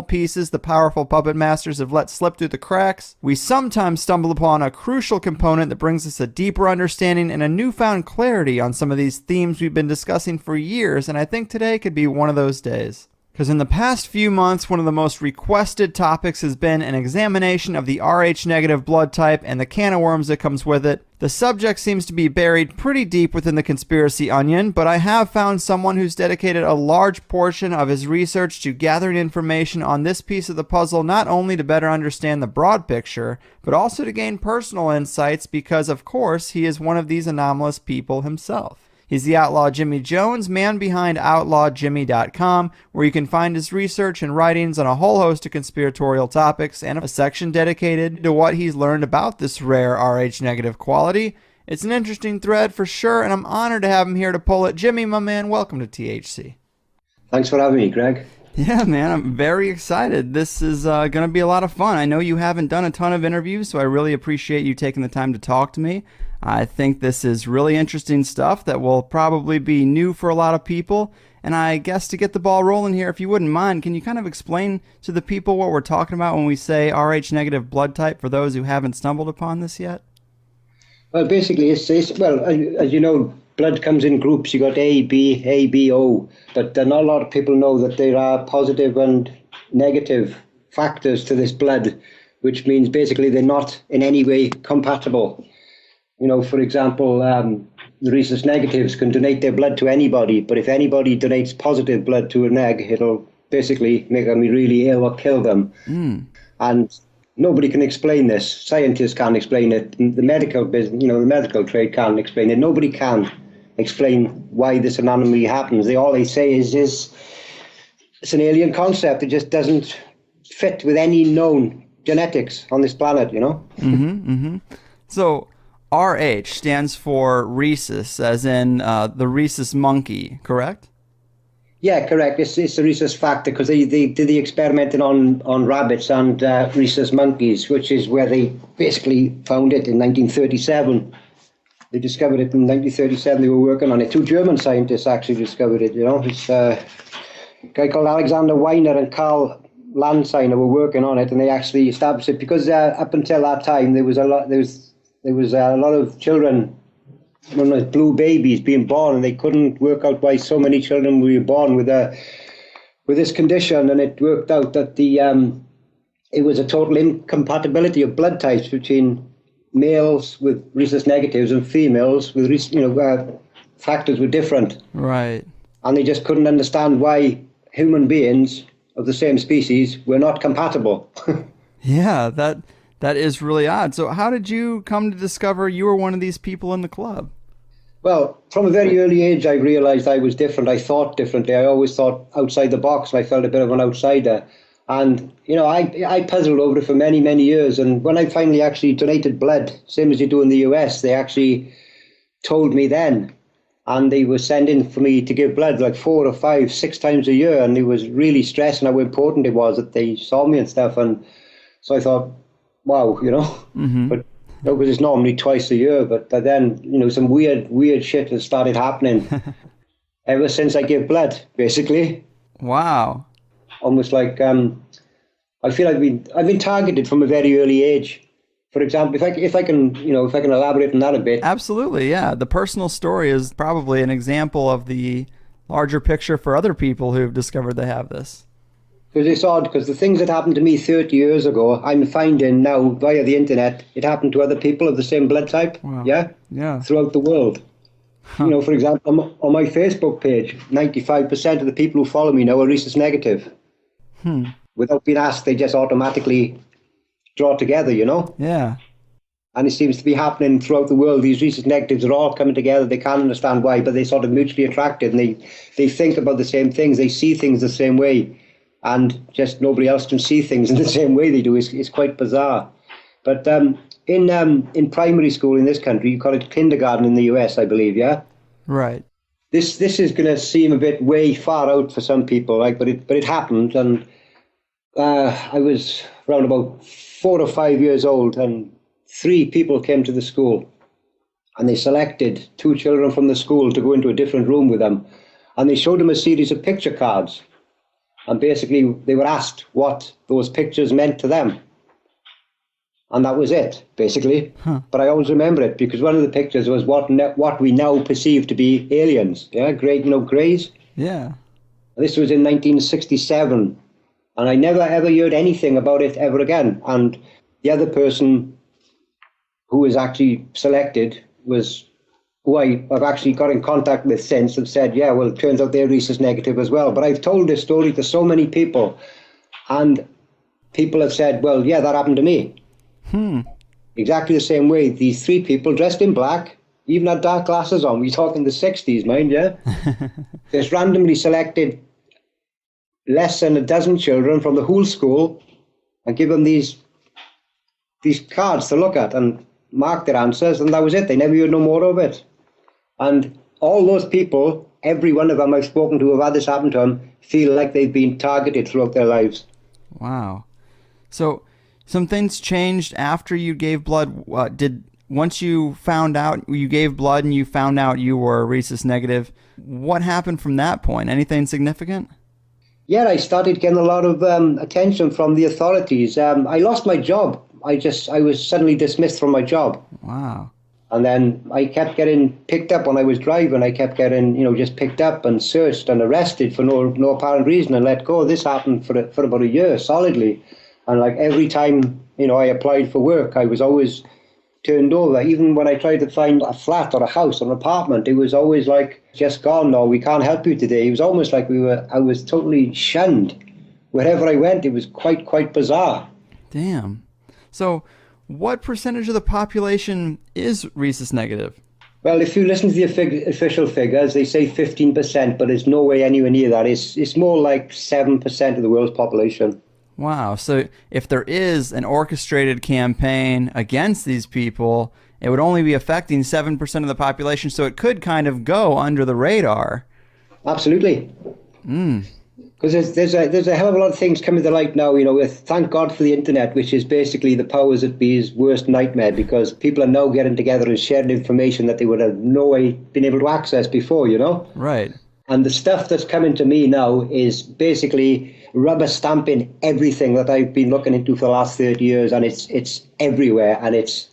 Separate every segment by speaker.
Speaker 1: pieces the powerful puppet masters have let slip through the cracks, we sometimes stumble upon a crucial component that brings us a deeper understanding and a newfound clarity on some of these themes we've been discussing for years, and I think today could be one of those days. Because in the past few months, one of the most requested topics has been an examination of the Rh negative blood type and the can of worms that comes with it. The subject seems to be buried pretty deep within the conspiracy onion, but I have found someone who's dedicated a large portion of his research to gathering information on this piece of the puzzle, not only to better understand the broad picture, but also to gain personal insights because, of course, he is one of these anomalous people himself. He's the Outlaw Jimmy Jones, man behind outlawjimmy.com, where you can find his research and writings on a whole host of conspiratorial topics and a section dedicated to what he's learned about this rare Rh negative quality. It's an interesting thread for sure, and I'm honored to have him here to pull it. Jimmy, my man, welcome to THC.
Speaker 2: Thanks for having me, Greg.
Speaker 1: Yeah, man, I'm very excited. This is going to be a lot of fun. I know you haven't done a ton of interviews, so I really appreciate you taking the time to talk to me. I think this is really interesting stuff that will probably be new for a lot of people. And I guess to get the ball rolling here, if you wouldn't mind, can you kind of explain to the people what we're talking about when we say Rh negative blood type for those who haven't stumbled upon this yet?
Speaker 2: Well, basically, well, as you know, blood comes in groups. You got A, B, O. But not a lot of people know that there are positive and negative factors to this blood, which means basically they're not in any way compatible. You know, for example, the rhesus negatives can donate their blood to anybody, but if anybody donates positive blood to a neg, it'll basically make them really ill or kill them. And nobody can explain this. Scientists can't explain it. The medical business, the medical trade can't explain it. Nobody can explain why this anomaly happens. All they say is it's an alien concept. It just doesn't fit with any known genetics on this planet, you know?
Speaker 1: So Rh stands for rhesus, as in the rhesus monkey, correct?
Speaker 2: Yeah, correct. It's the rhesus factor because they did the experimenting on rabbits and rhesus monkeys, which is where they basically found it in 1937. They discovered it in 1937. They were working on it. Two German scientists actually discovered it. It's a guy called Alexander Weiner and Karl Landsteiner were working on it, and they actually established it because up until that time there was a lot of children, blue babies being born, and they couldn't work out why so many children were born with this condition. And it worked out that it was a total incompatibility of blood types between males with rhesus negatives and females with factors were different.
Speaker 1: Right.
Speaker 2: And they just couldn't understand why human beings of the same species were not compatible.
Speaker 1: Yeah, that is really odd. So how did you come to discover you were one of these people in the club?
Speaker 2: Well, from a very early age, I realized I was different. I thought differently. I always thought outside the box, and I felt a bit of an outsider. And, I puzzled over it for many, many years. And when I finally actually donated blood, same as you do in the US, they actually told me then. And they were sending for me to give blood like 4 or 5, 6 times a year. And it was really stressing how important it was that they saw me and stuff. And so I thought, wow, But because it's normally twice a year. But then, some weird shit has started happening ever since I gave blood, basically.
Speaker 1: Wow.
Speaker 2: Almost like I feel like I've been targeted from a very early age. For example, if I can elaborate on that a bit.
Speaker 1: Absolutely, yeah. The personal story is probably an example of the larger picture for other people who've discovered they have this.
Speaker 2: Because it's odd, because the things that happened to me 30 years ago, I'm finding now via the internet, it happened to other people of the same blood type.
Speaker 1: Wow.
Speaker 2: Yeah, throughout the world. Huh. For example, on my Facebook page, 95% of the people who follow me now are rhesus negative. Without being asked, they just automatically draw together,
Speaker 1: Yeah.
Speaker 2: And it seems to be happening throughout the world. These rhesus negatives are all coming together. They can't understand why, but they're sort of mutually attracted, and they think about the same things. They see things the same way, and just nobody else can see things in the same way they do. It's quite bizarre. But in primary school in this country, you call it kindergarten in the US, I believe, yeah?
Speaker 1: Right.
Speaker 2: This is going to seem a bit way far out for some people, but it happened, and I was around about 4 or 5 years old, and 3 people came to the school, and they selected 2 children from the school to go into a different room with them, and they showed them a series of picture cards, And basically, they were asked what those pictures meant to them. And that was it, basically.
Speaker 1: Huh.
Speaker 2: But I always remember it because one of the pictures was what we now perceive to be aliens. Yeah, greys.
Speaker 1: Yeah.
Speaker 2: This was in 1967. And I never ever heard anything about it ever again. And the other person who was actually selected was who I've actually got in contact with since and said, yeah, well, it turns out they're rhesus negative as well. But I've told this story to so many people, and people have said, well, yeah, that happened to me. Exactly the same way. These three people dressed in black, even had dark glasses on. We're talking the 60s, mind you. Just randomly selected less than a dozen children from the whole school and give them these cards to look at and mark their answers, and that was it. They never heard no more of it. And all those people, every one of them I've spoken to who have had this happen to them, feel like they've been targeted throughout their lives.
Speaker 1: Wow. So some things changed after you gave blood. Once you found out you gave blood and you found out you were rhesus negative, what happened from that point? Anything significant?
Speaker 2: Yeah, I started getting a lot of attention from the authorities. I lost my job. I was suddenly dismissed from my job.
Speaker 1: Wow.
Speaker 2: And then I kept getting picked up when I was driving. I kept getting, just picked up and searched and arrested for no apparent reason and let go. This happened for about a year solidly. And like every time, I applied for work, I was always turned over. Even when I tried to find a flat or a house or an apartment, it was always like, just gone, no, we can't help you today. It was almost like I was totally shunned. Wherever I went, it was quite bizarre.
Speaker 1: Damn. So what percentage of the population is rhesus negative?
Speaker 2: Well, if you listen to the official figures, they say 15%, but it's no way anywhere near that. It's more like 7% of the world's population.
Speaker 1: Wow. So if there is an orchestrated campaign against these people, it would only be affecting 7% of the population, so it could kind of go under the radar.
Speaker 2: Absolutely. Because there's a hell of a lot of things coming to light now, thank God for the internet, which is basically the powers that be's worst nightmare, because people are now getting together and sharing information that they would have no way been able to access before,
Speaker 1: Right.
Speaker 2: And the stuff that's coming to me now is basically rubber stamping everything that I've been looking into for the last 30 years, and it's everywhere, and it's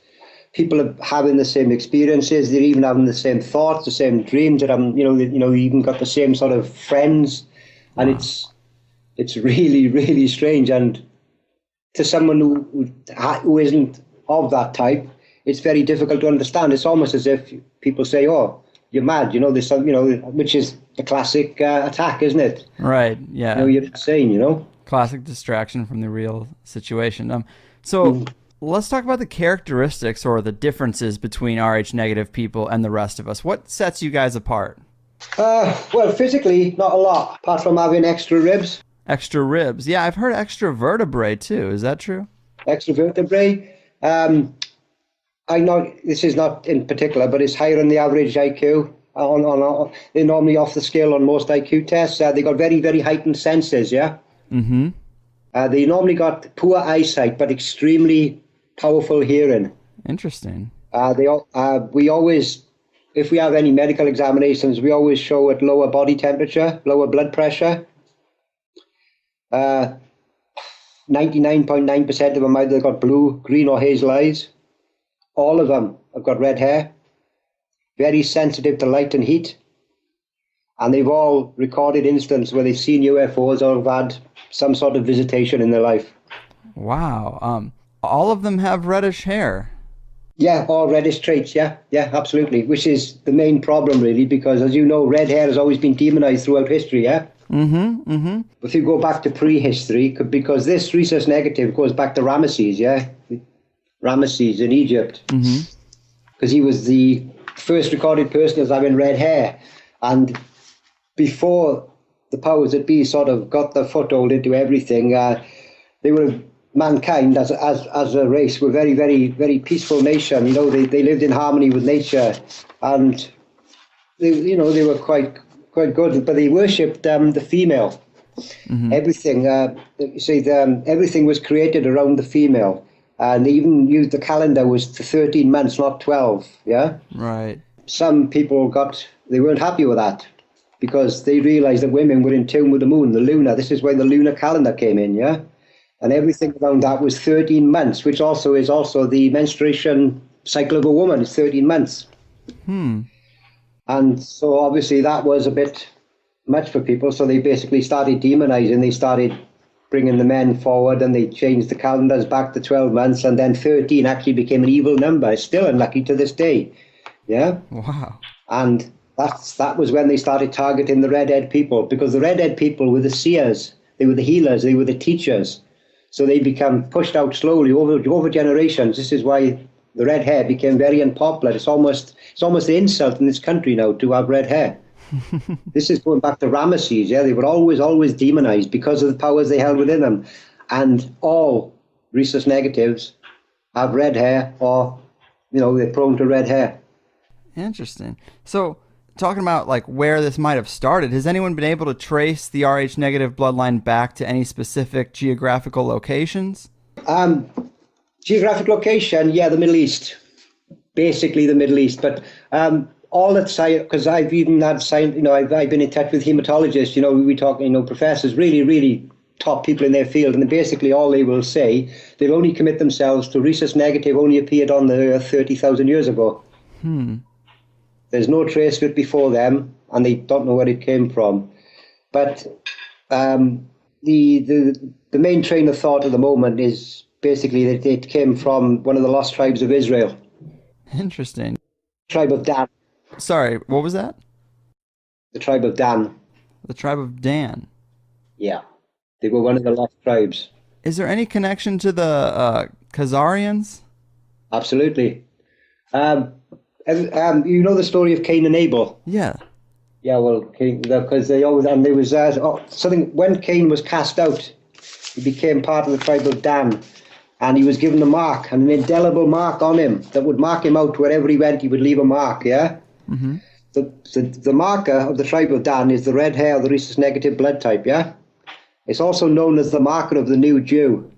Speaker 2: people are having the same experiences, they're even having the same thoughts, the same dreams, that they even got the same sort of friends. And
Speaker 1: wow.
Speaker 2: it's really, really strange. And to someone who isn't of that type, it's very difficult to understand. It's almost as if people say, "Oh, you're mad," there's some, which is the classic attack, isn't it?
Speaker 1: Right. Yeah.
Speaker 2: You're insane,
Speaker 1: Classic distraction from the real situation. So let's talk about the characteristics or the differences between Rh negative people and the rest of us. What sets you guys apart?
Speaker 2: Well, physically, not a lot, apart from having extra ribs.
Speaker 1: Extra ribs. Yeah, I've heard extra vertebrae too. Is that true?
Speaker 2: Extra vertebrae. I know this is not in particular, but it's higher than the average IQ. They're normally off the scale on most IQ tests. They got very, very heightened senses, yeah?
Speaker 1: Mm-hmm.
Speaker 2: They normally got poor eyesight, but extremely powerful hearing.
Speaker 1: Interesting.
Speaker 2: We always... If we have any medical examinations, we always show at lower body temperature, lower blood pressure. 99.9% of them either got blue, green or hazel eyes. All of them have got red hair. Very sensitive to light and heat. And they've all recorded instances where they've seen UFOs or have had some sort of visitation in their life.
Speaker 1: Wow. All of them have reddish hair.
Speaker 2: Yeah, all reddish traits, yeah, absolutely. Which is the main problem, really, because as you know, red hair has always been demonized throughout history, yeah? If you go back to prehistory, because this rhesus negative goes back to Ramesses, yeah? Ramesses in Egypt. Because he was the first recorded person as having red hair. And before the powers that be sort of got their foothold into everything, they were... Mankind as a race were very, very, very peaceful nation. They lived in harmony with nature, and they were quite good. But they worshipped the female. Everything, everything was created around the female, and they even used the calendar was to 13 months, not 12. Yeah.
Speaker 1: Right.
Speaker 2: Some people they weren't happy with that, because they realized that women were in tune with the moon, the lunar. This is when the lunar calendar came in, yeah? And everything around that was 13 months, which also is also the menstruation cycle of a woman is 13 months. And so obviously that was a bit much for people. So they basically started demonizing. They started bringing the men forward, and they changed the calendars back to 12 months. And then 13 actually became an evil number. It's still unlucky to this day. Yeah.
Speaker 1: Wow.
Speaker 2: And that was when they started targeting the redhead people, because the redhead people were the seers, they were the healers, they were the teachers. So they become pushed out slowly over generations. This is why the red hair became very unpopular. It's almost an insult in this country now to have red hair. This is going back to Ramesses. Yeah, they were always demonized because of the powers they held within them. And all rhesus negatives have red hair, or they're prone to red hair.
Speaker 1: Interesting. So, talking about like where this might have started, has anyone been able to trace the Rh negative bloodline back to any specific geographical locations?
Speaker 2: Geographic location, yeah, the Middle East, basically the Middle East. But all that science, because I've even had science, I've been in touch with hematologists. We talk, professors, really, really top people in their field, and basically all they will say, they'll only commit themselves to rhesus negative only appeared on the Earth 30,000 years ago. There's no trace of it before them, and they don't know where it came from. But the main train of thought at the moment is basically that it came from one of the lost tribes of Israel.
Speaker 1: Interesting.
Speaker 2: Tribe of Dan.
Speaker 1: Sorry, what was that?
Speaker 2: The tribe of Dan.
Speaker 1: The tribe of Dan.
Speaker 2: Yeah, they were one of the lost tribes.
Speaker 1: Is there any connection to the Khazarians?
Speaker 2: Absolutely. You know the story of Cain and Abel?
Speaker 1: Yeah.
Speaker 2: Yeah, well, because they always, and there was something, when Cain was cast out, he became part of the tribe of Dan, and he was given a mark, an indelible mark on him that would mark him out wherever he went. He would leave a mark. Yeah.
Speaker 1: Mm-hmm.
Speaker 2: The marker of the tribe of Dan is the red hair, the rhesus negative blood type. Yeah. It's also known as the marker of the new Jew.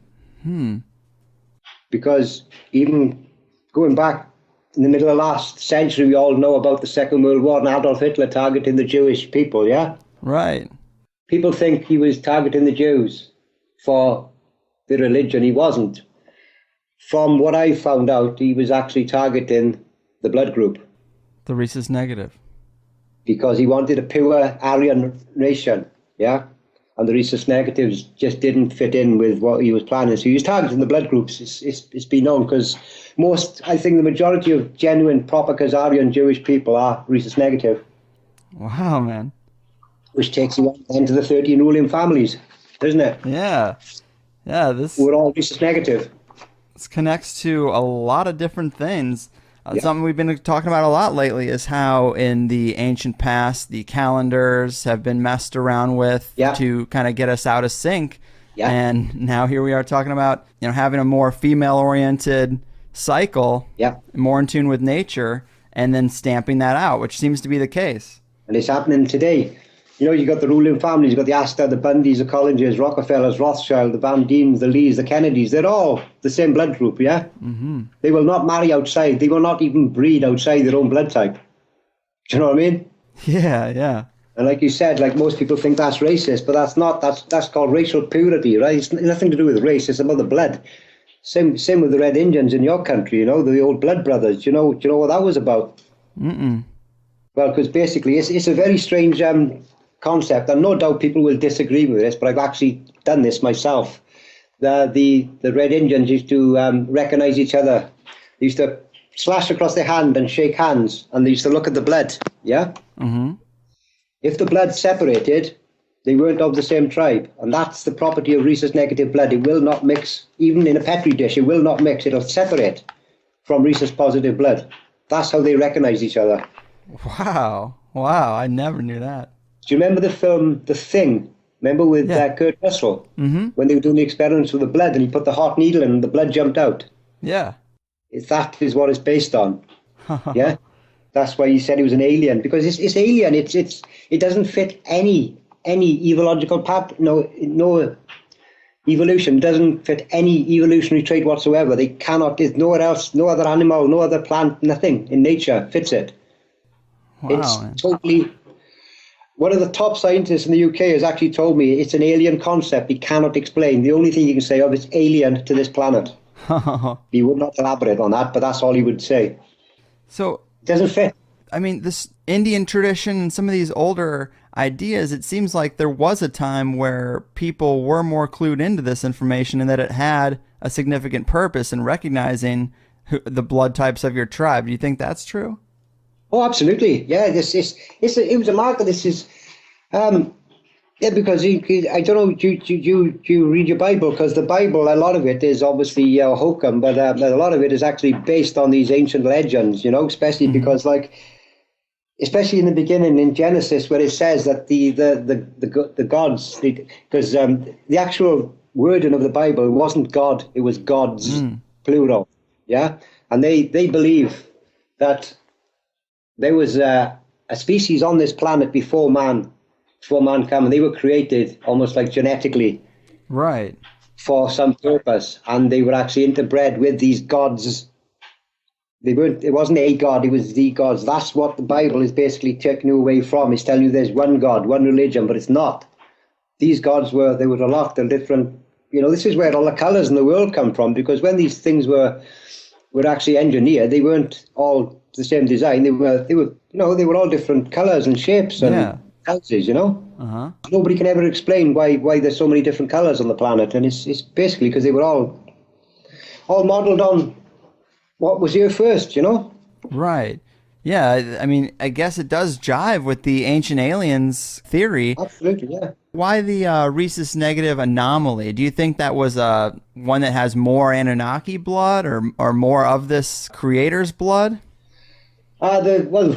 Speaker 2: Because even going back in the middle of last century, we all know about the Second World War and Adolf Hitler targeting the Jewish people, yeah?
Speaker 1: Right.
Speaker 2: People think he was targeting the Jews for the religion. He wasn't. From what I found out, he was actually targeting the blood group.
Speaker 1: The rhesus negative.
Speaker 2: Because he wanted a pure Aryan nation, yeah? And the rhesus negatives just didn't fit in with what he was planning. So he was targeting the blood groups. It's been known, because I think the majority of genuine, proper Khazarian Jewish people are rhesus negative.
Speaker 1: Wow, man.
Speaker 2: Which takes you on into the 13 ruling families, doesn't it?
Speaker 1: Yeah. Yeah,
Speaker 2: we're all rhesus negative.
Speaker 1: This connects to a lot of different things. Something we've been talking about a lot lately is how in the ancient past, the calendars have been messed around with to kind of get us out of sync. Yeah. And now here we are talking about, having a more female-oriented cycle, more in tune with nature, and then stamping that out, which seems to be the case.
Speaker 2: And it's happening today. You got the ruling families, you got the Astor, the Bundys, the Collingers, Rockefellers, Rothschild, the Van Diems, the Lees, the Kennedys. They're all the same blood group, yeah? Mm-hmm. They will not marry outside. They will not even breed outside their own blood type. Do you know what I mean?
Speaker 1: Yeah, yeah.
Speaker 2: And like you said, like most people think that's racist, but that's not. That's called racial purity, right? It's nothing to do with race. It's about the blood. Same with the Red Indians in your country, the old blood brothers. Do you know what that was about?
Speaker 1: Mm-mm.
Speaker 2: Well, because basically it's a very strange concept, and no doubt people will disagree with this, but I've actually done this myself. The Red Indians used to recognize each other. They used to slash across their hand and shake hands, and they used to look at the blood, yeah? Mm-hmm. If the blood separated, they weren't of the same tribe, and that's the property of rhesus negative blood. It will not mix, even in a Petri dish, it will not mix. It'll separate from rhesus positive blood. That's how they recognize each other.
Speaker 1: Wow, I never knew that.
Speaker 2: Do you remember the film The Thing? Remember with Kurt Russell? Mm-hmm. When they were doing the experiments with the blood and he put the hot needle in and the blood jumped out?
Speaker 1: Yeah.
Speaker 2: That is what it's based on. Yeah? That's why he said he was an alien. Because it's alien. It doesn't fit any evolutionary path. No evolution doesn't fit any evolutionary trait whatsoever. They cannot. There's nowhere else, no other animal, no other plant, nothing in nature fits it.
Speaker 1: Wow,
Speaker 2: it's
Speaker 1: man.
Speaker 2: totally... one of the top scientists in the UK has actually told me it's an alien concept he cannot explain. The only thing he can say of it's alien to this planet. He would not elaborate on that, but that's all he would say.
Speaker 1: So
Speaker 2: it doesn't fit.
Speaker 1: I mean, this Indian tradition and some of these older ideas, it seems like there was a time where people were more clued into this information and that it had a significant purpose in recognizing the blood types of your tribe. Do you think that's true?
Speaker 2: Oh, absolutely. Yeah, it was a marker. This is, yeah, because I don't know, do you read your Bible? Because the Bible, a lot of it is obviously hokum, but a lot of it is actually based on these ancient legends, especially because especially in the beginning in Genesis, where it says that the gods, because the actual wording of the Bible wasn't God, it was gods, plural, yeah? And they believe that there was a species on this planet before man came, and they were created almost like genetically,
Speaker 1: right,
Speaker 2: for some purpose, and they were actually interbred with these gods. It wasn't a god, it was the gods. That's what the Bible is basically taking you away from. It's telling you there's one God, one religion, but it's not. These gods were a lot of different, this is where all the colours in the world come from, because when these things were actually engineered, they weren't all the same design. They were all different colours and shapes and houses, Nobody can ever explain why there's so many different colours on the planet, and it's basically because they were all modelled on what was here first,
Speaker 1: Right. Yeah, I mean, I guess it does jive with the ancient aliens theory.
Speaker 2: Absolutely, yeah.
Speaker 1: Why the rhesus negative anomaly? Do you think that was one that has more Anunnaki blood or more of this creator's blood?
Speaker 2: The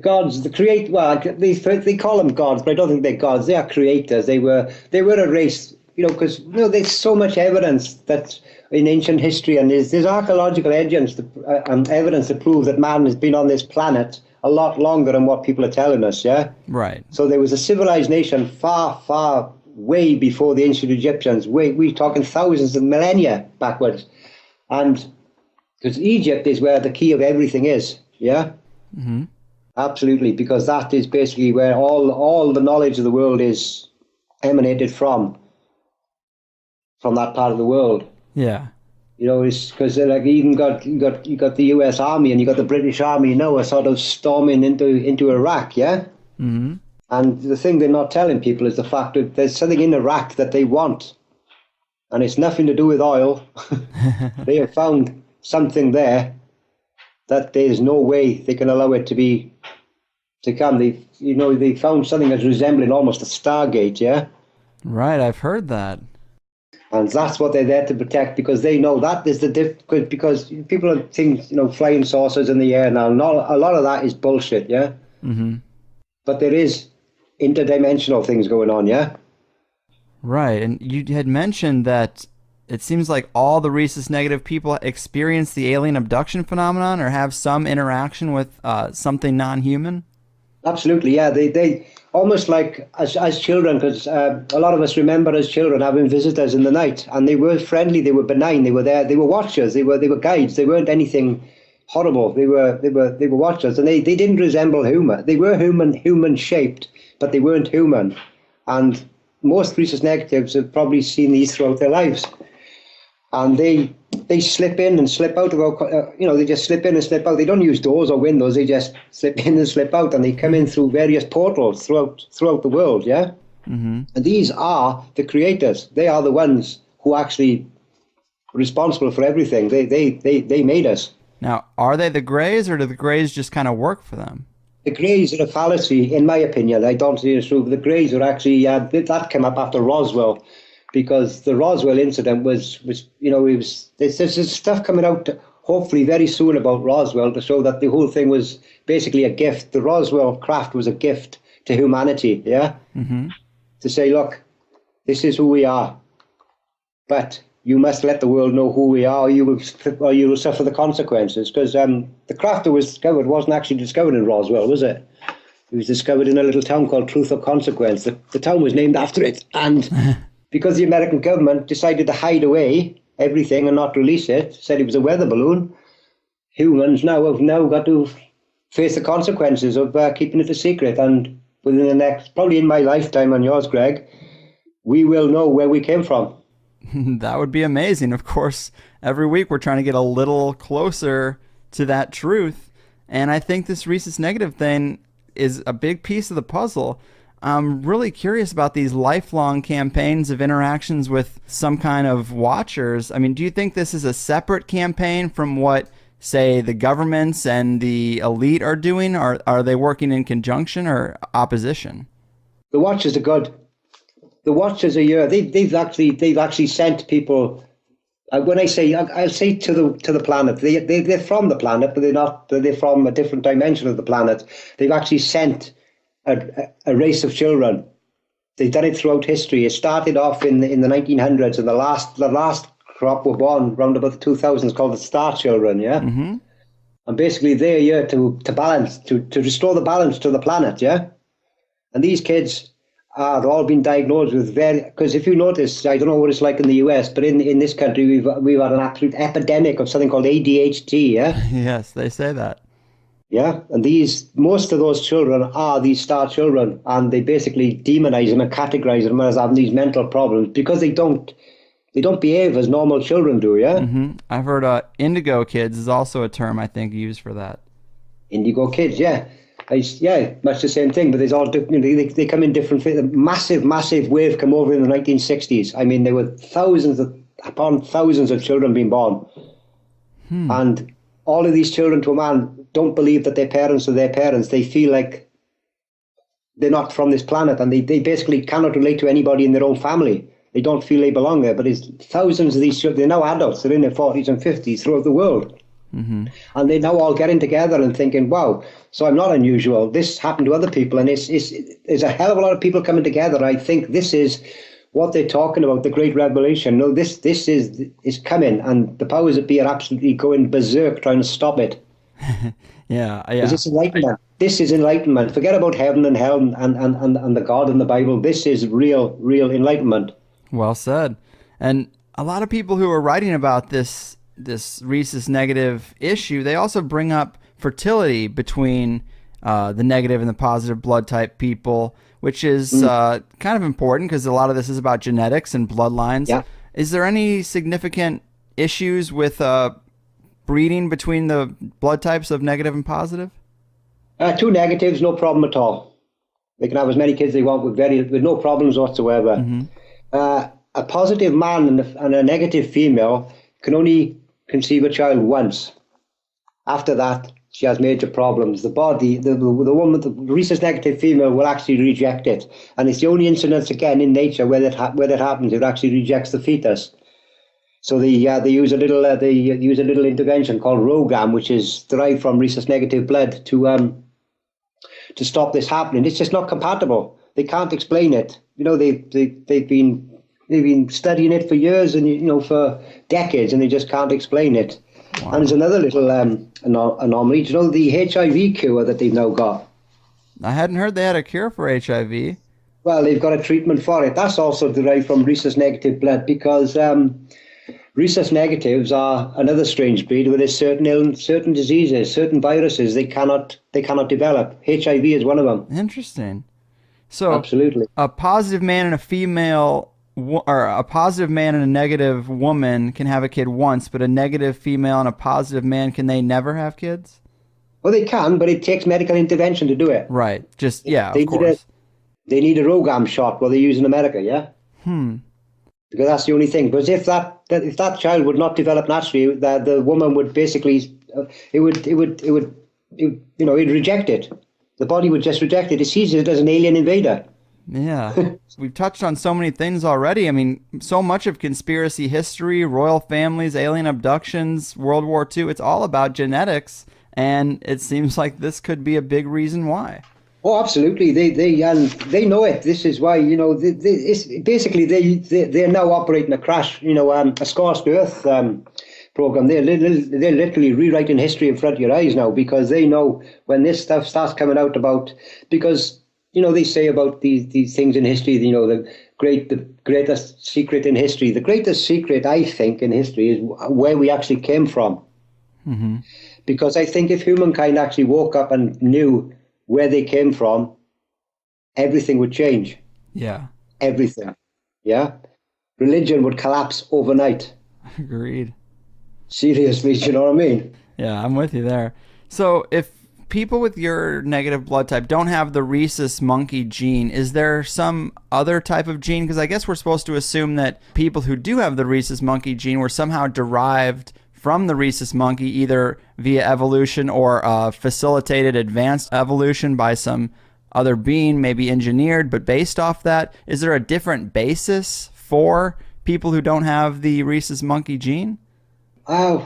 Speaker 2: gods, they call them gods, but I don't think they're gods. They are creators. They were a race, because there's so much evidence that in ancient history, and there's archaeological evidence to prove that man has been on this planet a lot longer than what people are telling us, yeah?
Speaker 1: Right.
Speaker 2: So there was a civilized nation far, far way before the ancient Egyptians. We're talking thousands of millennia backwards. And because Egypt is where the key of everything is, yeah?
Speaker 1: Mm-hmm.
Speaker 2: Absolutely, because that is basically where all the knowledge of the world is emanated from that part of the world.
Speaker 1: Yeah.
Speaker 2: It's because like you got the US Army and you got the British Army now are sort of storming into Iraq, yeah?
Speaker 1: Mm-hmm.
Speaker 2: And the thing they're not telling people is the fact that there's something in Iraq that they want. And it's nothing to do with oil. They have found something there that there's no way they can allow it to come. They found something that's resembling almost a Stargate, yeah?
Speaker 1: Right, I've heard that.
Speaker 2: And that's what they're there to protect, because they know that is because people think, flying saucers in the air now. Not, a lot of that is bullshit, yeah?
Speaker 1: Mm-hmm.
Speaker 2: But there is interdimensional things going on, yeah?
Speaker 1: Right, and you had mentioned that it seems like all the rhesus negative people experience the alien abduction phenomenon or have some interaction with something non-human?
Speaker 2: Absolutely, yeah. They almost like as children, because a lot of us remember as children having visitors in the night, and they were friendly, they were benign, they were there, they were watchers, they were guides, they weren't anything horrible. They were watchers, and they didn't resemble human. They were human shaped, but they weren't human. And most rhesus negatives have probably seen these throughout their lives, and they slip in and slip out of our, they just slip in and slip out. They don't use doors or windows. They just slip in and slip out, and they come in through various portals throughout the world, yeah?
Speaker 1: Mm-hmm.
Speaker 2: And these are the creators. They are the ones who actually responsible for everything. They made us.
Speaker 1: Now, are they the Greys, or do the Greys just kind of work for them?
Speaker 2: The Greys are a fallacy, in my opinion. I don't see it's true. The Greys are actually, that came up after Roswell, because the Roswell incident there's stuff coming out hopefully very soon about Roswell to show that the whole thing was basically a gift. The Roswell craft was a gift to humanity, yeah?
Speaker 1: Mm-hmm.
Speaker 2: To say, look, this is who we are, but you must let the world know who we are, or you will suffer the consequences. Because the craft that was discovered wasn't actually discovered in Roswell, was it? It was discovered in a little town called Truth or Consequence. The town was named after it, and because the American government decided to hide away everything and not release it, said it was a weather balloon, humans have now got to face the consequences of keeping it a secret. And within the next, probably in my lifetime and yours, Greg, we will know where we came from.
Speaker 1: That would be amazing. Of course, every week we're trying to get a little closer to that truth. And I think this rhesus negative thing is a big piece of the puzzle. I'm really curious about these lifelong campaigns of interactions with some kind of watchers. I mean, do you think this is a separate campaign from what, say, the governments and the elite are doing? Or are they working in conjunction or opposition?
Speaker 2: The watchers are good. The watchers are here. They've actually sent people. When I say, I'll say to the planet. They're from the planet, but they're not. They're from a different dimension of the planet. They've actually sent a race of children. They've done it throughout history. It started off in the 1900s, and the last crop were born around about the 2000s, called the Star Children. Yeah, and basically they're here to balance, to restore the balance to the planet. Yeah, and these kids. They've all been diagnosed with because if you notice, I don't know what it's like in the US, but in this country, we've had an absolute epidemic of something called ADHD, yeah?
Speaker 1: Yes, they say that.
Speaker 2: Yeah, and most of those children are these star children, and they basically demonize them and categorize them as having these mental problems because they don't behave as normal children do, yeah?
Speaker 1: I've heard indigo kids is also a term I think used for that.
Speaker 2: Indigo kids, yeah. Much the same thing, but there's all they come in different. Massive wave come over in the 1960s. I mean, there were thousands upon thousands of children being born, and all of these children, to a man, don't believe that their parents are their parents. They feel like they're not from this planet, and they basically cannot relate to anybody in their own family. They don't feel they belong there. But there's thousands of these children. They're now adults. They're in their 40s and 50s throughout the world. And they're now all getting together and thinking, wow, so I'm not unusual. This happened to other people. And it's a hell of a lot of people coming together. I think this is what they're talking about, the Great Revelation. No, this is coming. And the powers that be are absolutely going berserk trying to stop it.
Speaker 1: Yeah.
Speaker 2: Because it's enlightenment. This is enlightenment. Forget about heaven and hell and the God in the Bible. This is real enlightenment.
Speaker 1: Well said. And a lot of people who are writing about this rhesus negative issue, they also bring up fertility between the negative and the positive blood type people, which is kind of important because a lot of this is about genetics and bloodlines.
Speaker 2: Yeah.
Speaker 1: Is there any significant issues with breeding between the blood types of negative and positive?
Speaker 2: Two negatives, no problem at all. They can have as many kids they want with no problems whatsoever. A positive man and a negative female can only conceive a child once. After that, she has major problems. The body, the woman, the rhesus negative female will actually reject it, and it's the only incidence again in nature where that happens. It actually rejects the fetus. So they use a little intervention called ROGAM, which is derived from rhesus negative blood to stop this happening. It's just not compatible. They can't explain it. You know, they've been studying it for years and for decades, and they just can't explain it. Wow. And there's another little anomaly. Do you know the HIV cure that they've now got?
Speaker 1: I hadn't heard they had a cure for HIV.
Speaker 2: Well, they've got a treatment for it. That's also derived from rhesus negative blood because rhesus negatives are another strange breed where there's certain diseases, certain viruses they cannot develop. HIV is one of them.
Speaker 1: Interesting. So
Speaker 2: absolutely,
Speaker 1: a positive man and a female, or a positive man and a negative woman can have a kid once, but a negative female and a positive man, can they never have kids?
Speaker 2: Well, they can, but it takes medical intervention to do it.
Speaker 1: Right. Just, yeah, of course.
Speaker 2: They need a ROGAM shot, what they use in America, yeah? Because that's the only thing. Because if that child would not develop naturally, the woman would basically, it would reject it. The body would just reject it. It sees it as an alien invader.
Speaker 1: Yeah. We've touched on so many things already. I mean, so much of conspiracy history, royal families, alien abductions, World War II, it's all about genetics. And it seems like this could be a big reason why.
Speaker 2: Oh, absolutely. They know it. This is why, they're now operating a scorched earth program. They're literally rewriting history in front of your eyes now, because they know when this stuff starts coming out because they say about these things in history, the greatest secret in history. The greatest secret, I think, in history is where we actually came from. Because I think if humankind actually woke up and knew where they came from, everything would change.
Speaker 1: Yeah.
Speaker 2: Everything. Yeah. Religion would collapse overnight.
Speaker 1: Agreed.
Speaker 2: Seriously, do you know what I mean?
Speaker 1: Yeah, I'm with you there. So if people with your negative blood type don't have the rhesus monkey gene, is there some other type of gene? Because I guess we're supposed to assume that people who do have the rhesus monkey gene were somehow derived from the rhesus monkey, either via evolution or facilitated advanced evolution by some other being, maybe engineered, but based off that. Is there a different basis for people who don't have the rhesus monkey gene?
Speaker 2: Oh,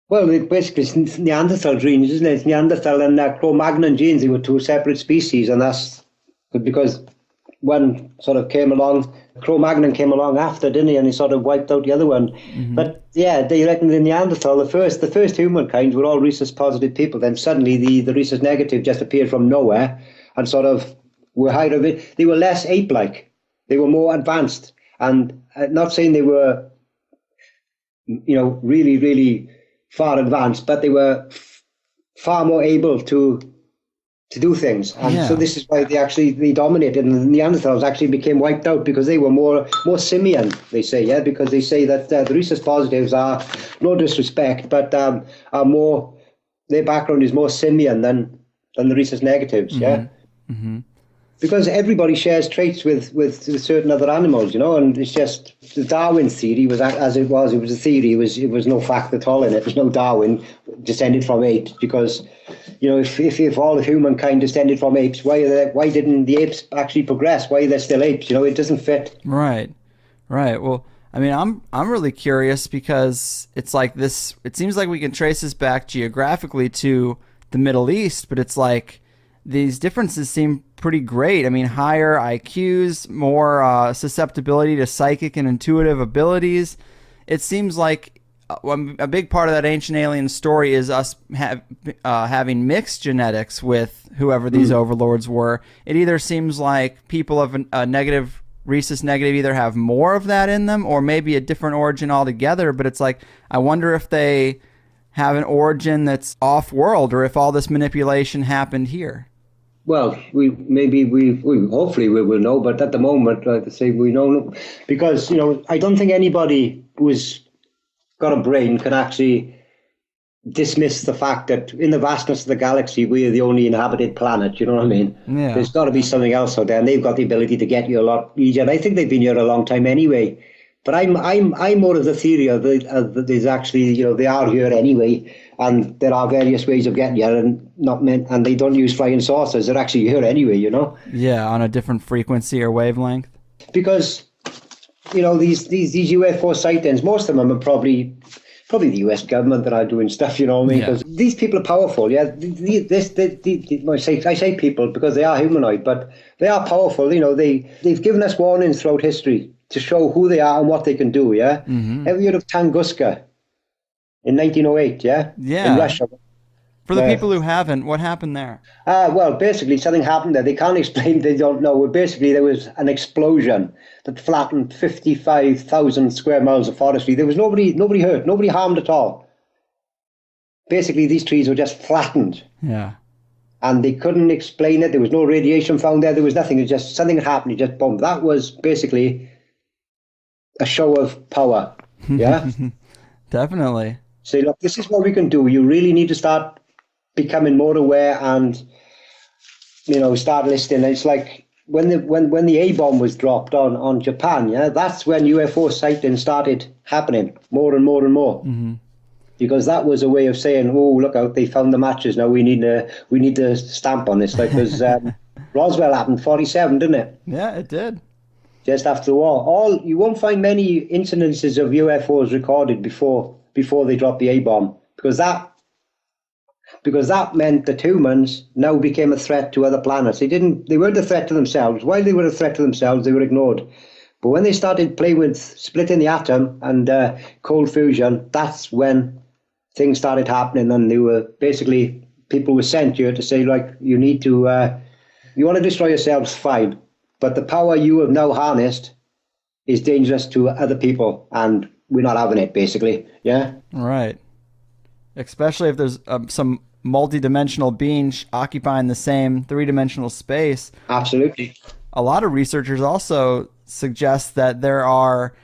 Speaker 2: well, basically it's Neanderthal genes, isn't it? It's Neanderthal and Cro-Magnon genes. They were two separate species, and that's because one sort of came along. Cro-Magnon came along after, didn't he? And he sort of wiped out the other one. Mm-hmm. But yeah, they reckon the Neanderthal, the first humankind were all rhesus positive people. Then suddenly the rhesus negative just appeared from nowhere and sort of were higher. They were less ape-like. They were more advanced. And not saying they were, really, really far advanced, but they were far more able to do things. And so this is why they dominated, and the Neanderthals actually became wiped out because they were more simian, they say, because they say that the rhesus positives are, no disrespect, but are more, their background is more simian than the rhesus negatives,
Speaker 1: Mm-hmm.
Speaker 2: Because everybody shares traits with certain other animals, and it's just the Darwin theory was it was a theory. It was no fact at all in it. There's no Darwin descended from apes because, if all of humankind descended from apes, why didn't the apes actually progress? Why are there still apes? It doesn't fit.
Speaker 1: Right. Well, I mean, I'm really curious because it's like this. It seems like we can trace this back geographically to the Middle East, but it's like these differences seem pretty great. I mean, higher IQs, more susceptibility to psychic and intuitive abilities. It seems like a big part of that ancient alien story is us having mixed genetics with whoever these overlords were. It either seems like people of a negative, rhesus negative, either have more of that in them or maybe a different origin altogether. But it's like, I wonder if they have an origin that's off-world or if all this manipulation happened here.
Speaker 2: Well, we hopefully we will know, but at the moment, like I say, we don't, because I don't think anybody who's got a brain can actually dismiss the fact that in the vastness of the galaxy, we are the only inhabited planet. You know what I mean?
Speaker 1: Yeah.
Speaker 2: There's got to be something else out there, and they've got the ability to get you a lot easier. And I think they've been here a long time anyway. But I'm more of the theory of that there's actually they are here anyway, and there are various ways of getting here, and they don't use flying saucers. They're actually here anyway,
Speaker 1: Yeah, on a different frequency or wavelength.
Speaker 2: Because these UFO sightings, most of them are probably the US government that are doing stuff. You know what I mean? Because these people are powerful. Yeah, I say people because they are humanoid, but they are powerful. They've given us warnings throughout history to show who they are and what they can do, yeah?
Speaker 1: Mm-hmm.
Speaker 2: Have you heard of Tunguska in 1908, yeah?
Speaker 1: Yeah.
Speaker 2: In Russia.
Speaker 1: For the people who haven't, what happened there?
Speaker 2: Well, basically, something happened there. They can't explain, they don't know. Basically, there was an explosion that flattened 55,000 square miles of forestry. There was nobody hurt, nobody harmed at all. Basically, these trees were just flattened.
Speaker 1: Yeah.
Speaker 2: And they couldn't explain it. There was no radiation found there. There was nothing. It just, something had happened. It just bombed. That was basically a show of power, yeah?
Speaker 1: Definitely.
Speaker 2: Say, look, this is what we can do. You really need to start becoming more aware and, start listening. It's like when the A-bomb was dropped on Japan, yeah, that's when UFO sightings started happening more and more and more.
Speaker 1: Mm-hmm.
Speaker 2: Because that was a way of saying, oh, look out, they found the matches. Now we need to stamp on this. Like, because Roswell happened 47, didn't it?
Speaker 1: Yeah, it did.
Speaker 2: Just after the war. You won't find many incidences of UFOs recorded before they dropped the A-bomb, because that meant that humans now became a threat to other planets. They weren't a threat to themselves. While they were a threat to themselves, they were ignored. But when they started playing with splitting the atom and cold fusion, that's when things started happening, and they were basically, people were sent here to say, like, you need to, you want to destroy yourselves, fine. But the power you have now harnessed is dangerous to other people, and we're not having it, basically. Yeah?
Speaker 1: Right. especially if there's some multi-dimensional being occupying the same three-dimensional space.
Speaker 2: Absolutely.
Speaker 1: A lot of researchers also suggest that there are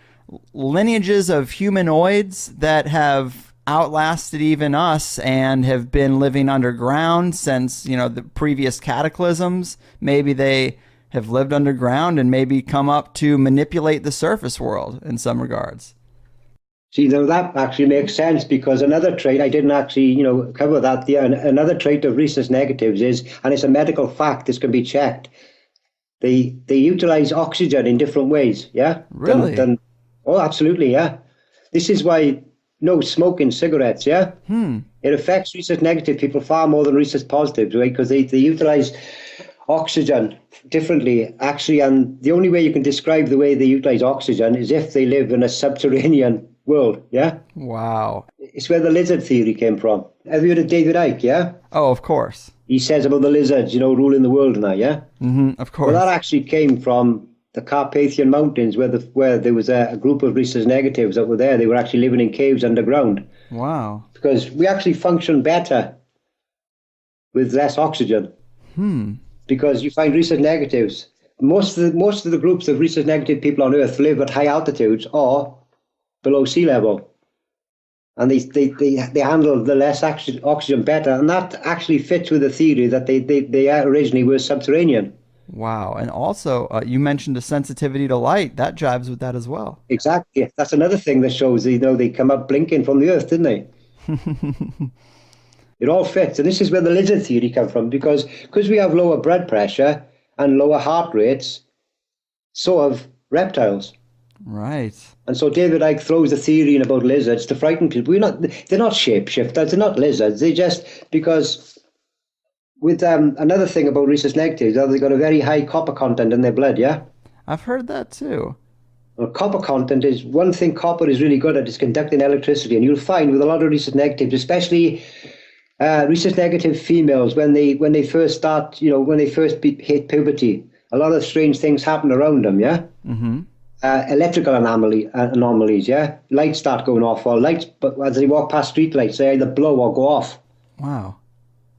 Speaker 1: lineages of humanoids that have outlasted even us and have been living underground since, the previous cataclysms. Maybe they have lived underground and maybe come up to manipulate the surface world in some regards.
Speaker 2: See, now that actually makes sense, because another trait, I didn't actually, cover that. Another trait of rhesus negatives is, and it's a medical fact, this can be checked, they utilize oxygen in different ways, yeah?
Speaker 1: Really?
Speaker 2: Oh, absolutely, yeah. This is why no smoking cigarettes, yeah? It affects rhesus negative people far more than rhesus positives, right? Because they utilize oxygen differently, actually, and the only way you can describe the way they utilize oxygen is if they live in a subterranean world, yeah?
Speaker 1: Wow.
Speaker 2: It's where the lizard theory came from. Have you heard of David Icke, yeah?
Speaker 1: Oh, of course.
Speaker 2: He says about the lizards, ruling the world now, yeah?
Speaker 1: Of course.
Speaker 2: Well, that actually came from the Carpathian Mountains, where there was a group of rhesus negatives that were there. They were actually living in caves underground.
Speaker 1: Wow.
Speaker 2: Because we actually function better with less oxygen. Because you find rhesus negatives, most of the groups of rhesus negative people on Earth live at high altitudes or below sea level, and they handle the less oxygen better, and that actually fits with the theory that they originally were subterranean.
Speaker 1: Wow. And also, you mentioned a sensitivity to light. That jives with that as well.
Speaker 2: Exactly. That's another thing that shows, they come up blinking from the Earth, didn't they? It all fits. And this is where the lizard theory comes from, because we have lower blood pressure and lower heart rates, so have reptiles.
Speaker 1: Right.
Speaker 2: And so David Icke throws a theory in about lizards to frighten people. They're not shapeshifters, they're not lizards. They just, because with another thing about rhesus negatives, they've got a very high copper content in their blood, yeah?
Speaker 1: I've heard that too.
Speaker 2: Well, copper content is one thing copper is really good at, is conducting electricity. And you'll find with a lot of rhesus negatives, especially rhesus negative females, when they first start, when they first hit puberty, a lot of strange things happen around them, yeah? Electrical anomalies, yeah? Lights start going off, but as they walk past street lights, they either blow or go off.
Speaker 1: Wow.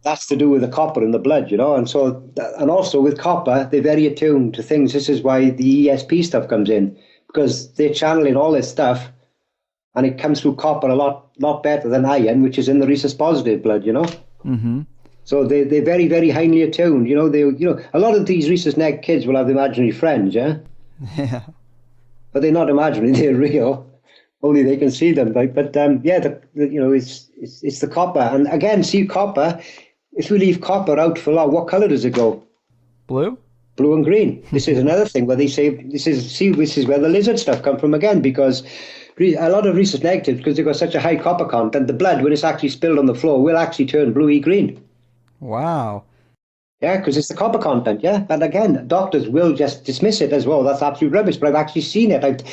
Speaker 2: That's to do with the copper in the blood, and also with copper, they're very attuned to things. This is why the ESP stuff comes in, because they're channeling all this stuff, and it comes through copper a lot better than iron, which is in the rhesus positive blood, So they're very, very highly attuned. A lot of these rhesus neg kids will have imaginary friends, yeah?
Speaker 1: Yeah.
Speaker 2: But they're not imaginary, they're real. Only they can see them. But it's the copper. And again, see, copper, if we leave copper out for long, what color does it go?
Speaker 1: Blue?
Speaker 2: Blue and green. This is another thing where they say, this is where the lizard stuff comes from again, because a lot of rhesus negatives, because they've got such a high copper content, the blood, when it's actually spilled on the floor, will actually turn bluey-green.
Speaker 1: Wow.
Speaker 2: Yeah, because it's the copper content, yeah? And again, doctors will just dismiss it as well. That's absolute rubbish, but I've actually seen it.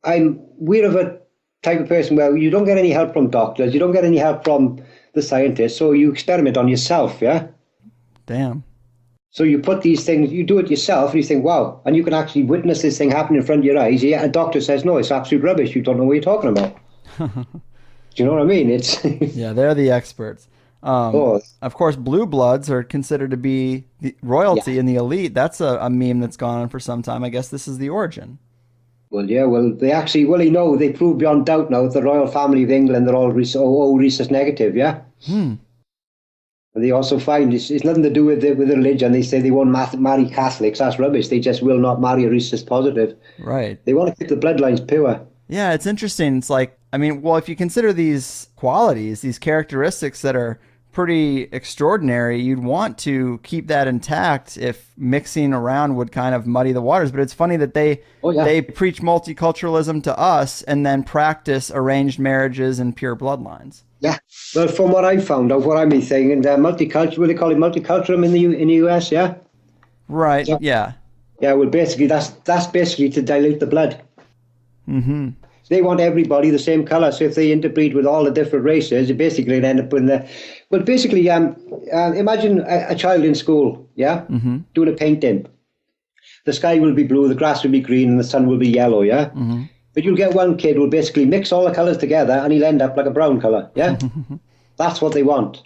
Speaker 2: We're of a type of person where you don't get any help from doctors, you don't get any help from the scientists, so you experiment on yourself, yeah?
Speaker 1: Damn.
Speaker 2: So you put these things, you do it yourself, and you think, wow, and you can actually witness this thing happen in front of your eyes. Yeah, a doctor says, no, it's absolute rubbish, you don't know what you're talking about. Do you know what I mean? It's
Speaker 1: yeah, they're the experts. Of course, blue bloods are considered to be the royalty and the elite. That's a meme that's gone on for some time. I guess this is the origin.
Speaker 2: Well, yeah, they prove beyond doubt now that the royal family of England, they're all rhesus negative, yeah? And they also find it's nothing to do with the religion. They say they won't marry Catholics. That's rubbish. They just will not marry a rhesus positive.
Speaker 1: Right.
Speaker 2: They want to keep the bloodlines pure.
Speaker 1: Yeah, it's interesting. It's like, if you consider these qualities, these characteristics that are pretty extraordinary, you'd want to keep that intact if mixing around would kind of muddy the waters. But it's funny that they preach multiculturalism to us and then practice arranged marriages and pure bloodlines.
Speaker 2: Yeah, well, from what I found out, what I've been saying, and multicultural, they call it multiculturalism in the US, yeah?
Speaker 1: Right, yeah.
Speaker 2: Yeah, well, basically, that's basically to dilute the blood. They want everybody the same color, so if they interbreed with all the different races, you basically end up in imagine a child in school, yeah, doing a painting. The sky will be blue, the grass will be green, and the sun will be yellow, yeah? But you'll get one kid who'll basically mix all the colours together and he'll end up like a brown colour, yeah? That's what they want.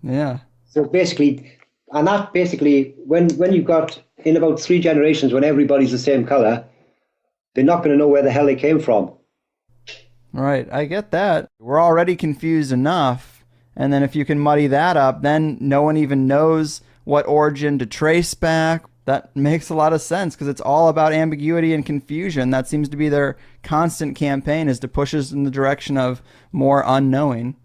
Speaker 1: Yeah.
Speaker 2: So basically, and that basically, when you've got, in about 3 generations, when everybody's the same colour, they're not going to know where the hell they came from.
Speaker 1: Right, I get that. We're already confused enough, and then if you can muddy that up, then no one even knows what origin to trace back. That makes a lot of sense because it's all about ambiguity and confusion. That seems to be their constant campaign, is to push us in the direction of more unknowing.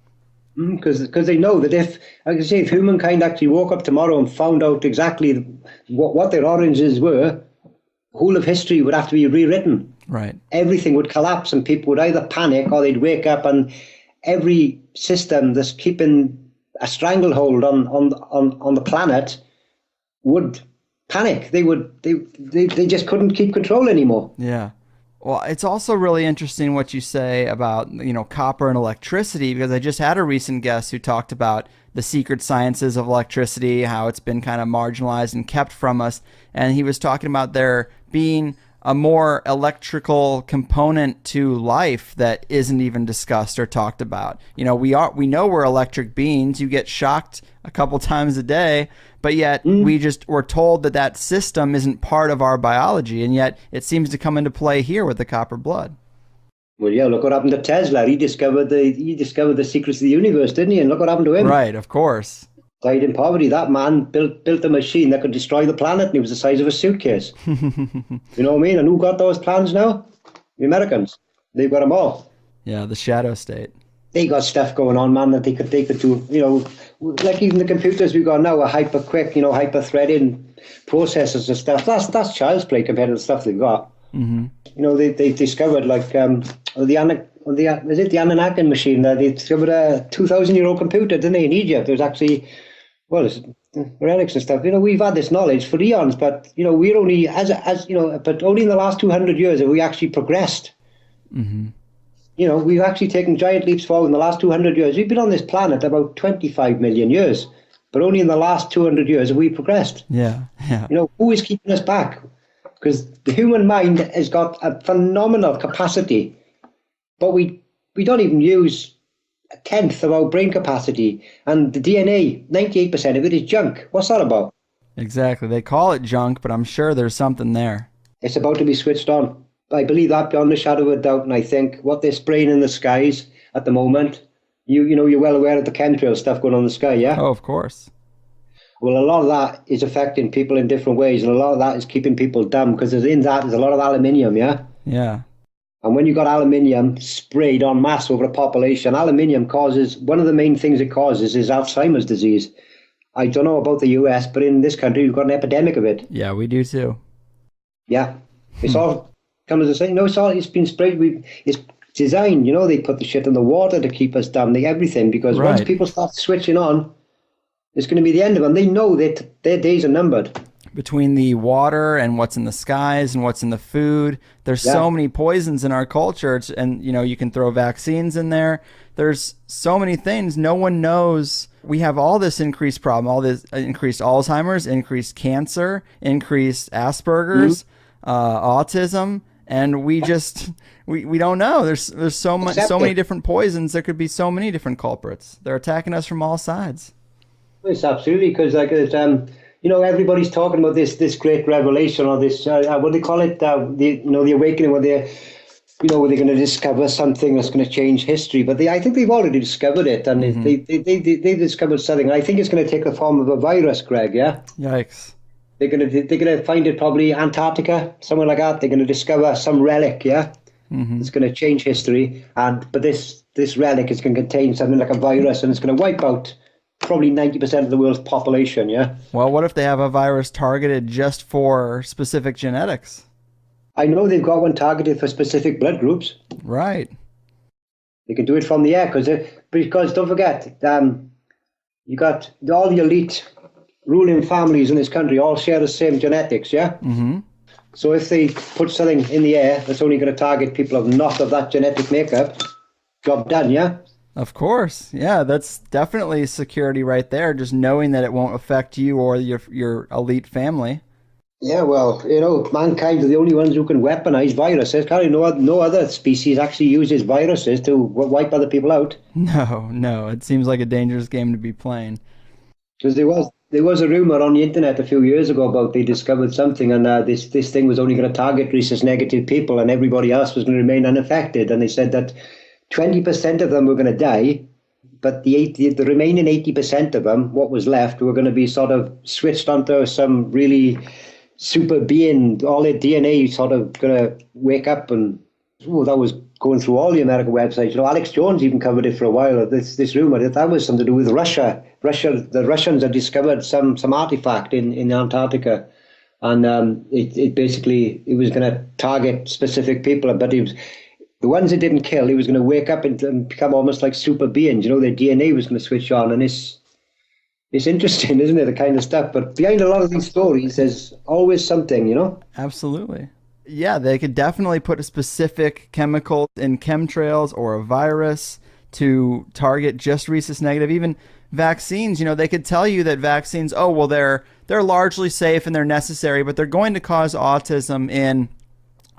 Speaker 2: Because they know that if, like I say, if humankind actually woke up tomorrow and found out exactly what their origins were, whole of history would have to be rewritten.
Speaker 1: Right.
Speaker 2: Everything would collapse and people would either panic or they'd wake up, and every system that's keeping a stranglehold on the planet would panic. They just couldn't keep control anymore.
Speaker 1: Yeah. Well, it's also really interesting what you say about, copper and electricity, because I just had a recent guest who talked about the secret sciences of electricity, how it's been kind of marginalized and kept from us. And he was talking about there being a more electrical component to life that isn't even discussed or talked about. We know we're electric beings. You get shocked a couple times a day, but yet we're told that system isn't part of our biology, and yet it seems to come into play here with the copper blood.
Speaker 2: Well, yeah, look what happened to Tesla. He discovered the secrets of the universe, didn't he? And look what happened to him.
Speaker 1: Right, of course.
Speaker 2: Died in poverty. That man built a machine that could destroy the planet, and it was the size of a suitcase. You know what I mean? And who got those plans now? The Americans. They've got them all.
Speaker 1: Yeah, the shadow state.
Speaker 2: They got stuff going on, man, that they could do, like even the computers we've got now are hyper quick, hyper threading processors and stuff. That's child's play compared to the stuff they've got. Mm-hmm. They discovered like the Anunnaki machine. They discovered a 2,000-year-old computer, didn't they, in Egypt? It was actually, it's relics and stuff. We've had this knowledge for eons, but we're only but only in the last 200 years have we actually progressed. Mm-hmm. We've actually taken giant leaps forward in the last 200 years. We've been on this planet about 25 million years, but only in the last 200 years have we progressed.
Speaker 1: Yeah.
Speaker 2: Who is keeping us back? Because the human mind has got a phenomenal capacity, but we don't even use a tenth of our brain capacity. And the DNA, 98% of it is junk. What's that about?
Speaker 1: Exactly. They call it junk, but I'm sure there's something there.
Speaker 2: It's about to be switched on. I believe that beyond a shadow of a doubt, and I think what they're spraying in the skies at the moment, you're well aware of the chemtrail stuff going on in the sky, yeah?
Speaker 1: Oh, of course.
Speaker 2: Well, a lot of that is affecting people in different ways, and a lot of that is keeping people dumb, because in that there's a lot of aluminium, yeah?
Speaker 1: Yeah.
Speaker 2: And when you got aluminium sprayed en masse over a population, aluminium causes, one of the main things it causes is Alzheimer's disease. I don't know about the US, but in this country, we've got an epidemic of it.
Speaker 1: Yeah, we do too.
Speaker 2: Yeah. It's all... Come as I say, it's been sprayed. It's designed, they put the shit in the water to keep us dumb, everything, because once people start switching on, it's going to be the end of them. They know that their days are numbered.
Speaker 1: Between the water and what's in the skies and what's in the food, there's so many poisons in our culture, and you can throw vaccines in there. There's so many things no one knows. We have all this increased problem, all this increased Alzheimer's, increased cancer, increased Asperger's, autism. And we just we don't know. There's so many different poisons. There could be so many different culprits. They're attacking us from all sides.
Speaker 2: It's absolutely, because everybody's talking about this great revelation, or this what do they call it? The awakening, where they're going to discover something that's going to change history. But I think they've already discovered it, and they discovered something. I think it's going to take the form of a virus, Greg. Yeah. Yikes. They're gonna find it probably Antarctica, somewhere like that. They're gonna discover some relic, yeah. It's gonna change history, but this relic is gonna contain something like a virus, and it's gonna wipe out probably 90% of the world's population, yeah.
Speaker 1: Well, what if they have a virus targeted just for specific genetics?
Speaker 2: I know they've got one targeted for specific blood groups.
Speaker 1: Right.
Speaker 2: They can do it from the air, because don't forget, you got all the elite ruling families in this country all share the same genetics, yeah? Mm-hmm. So if they put something in the air that's only going to target people of not of that genetic makeup, job done, yeah?
Speaker 1: Of course. Yeah, that's definitely security right there, just knowing that it won't affect you or your elite family.
Speaker 2: Yeah, well, mankind are the only ones who can weaponize viruses. Carry no other species actually uses viruses to wipe other people out.
Speaker 1: No, no, it seems like a dangerous game to be playing.
Speaker 2: Because there was a rumor on the internet a few years ago about they discovered something, and this thing was only going to target rhesus negative people, and everybody else was going to remain unaffected. And they said that 20% of them were going to die, but the remaining 80% of them, what was left, were going to be sort of switched onto some really super being, all their DNA sort of going to wake up. And that was going through all the American websites. Alex Jones even covered it for a while. This rumor that was something to do with Russia. The Russians had discovered some artifact in Antarctica, and it was going to target specific people, but it was the ones it didn't kill. He was going to wake up and become almost like super beings. Their DNA was going to switch on, and it's interesting, isn't it, the kind of stuff? But behind a lot of these stories, there's always something,
Speaker 1: Absolutely. Yeah, they could definitely put a specific chemical in chemtrails or a virus to target just rhesus negative. Even vaccines, they could tell you that vaccines, oh, well, they're largely safe and they're necessary, but they're going to cause autism in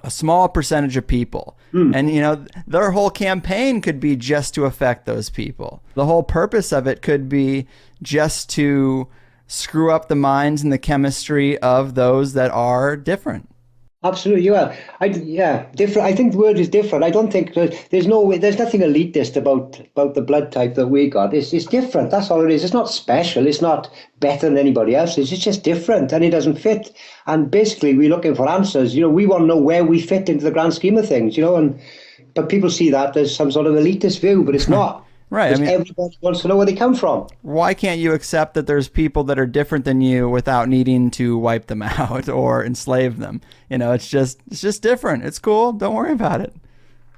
Speaker 1: a small percentage of people. And, their whole campaign could be just to affect those people. The whole purpose of it could be just to screw up the minds and the chemistry of those that are different.
Speaker 2: Absolutely, different. I think the word is different. I don't think there's nothing elitist about the blood type that we got. It's different. That's all it is. It's not special. It's not better than anybody else's. It's just different, and it doesn't fit. And basically, we're looking for answers. We want to know where we fit into the grand scheme of things. But people see that as some sort of elitist view, but it's not.
Speaker 1: Right.
Speaker 2: Everybody wants to know where they come from.
Speaker 1: Why can't you accept that there's people that are different than you without needing to wipe them out or enslave them? It's just different. It's cool. Don't worry about it.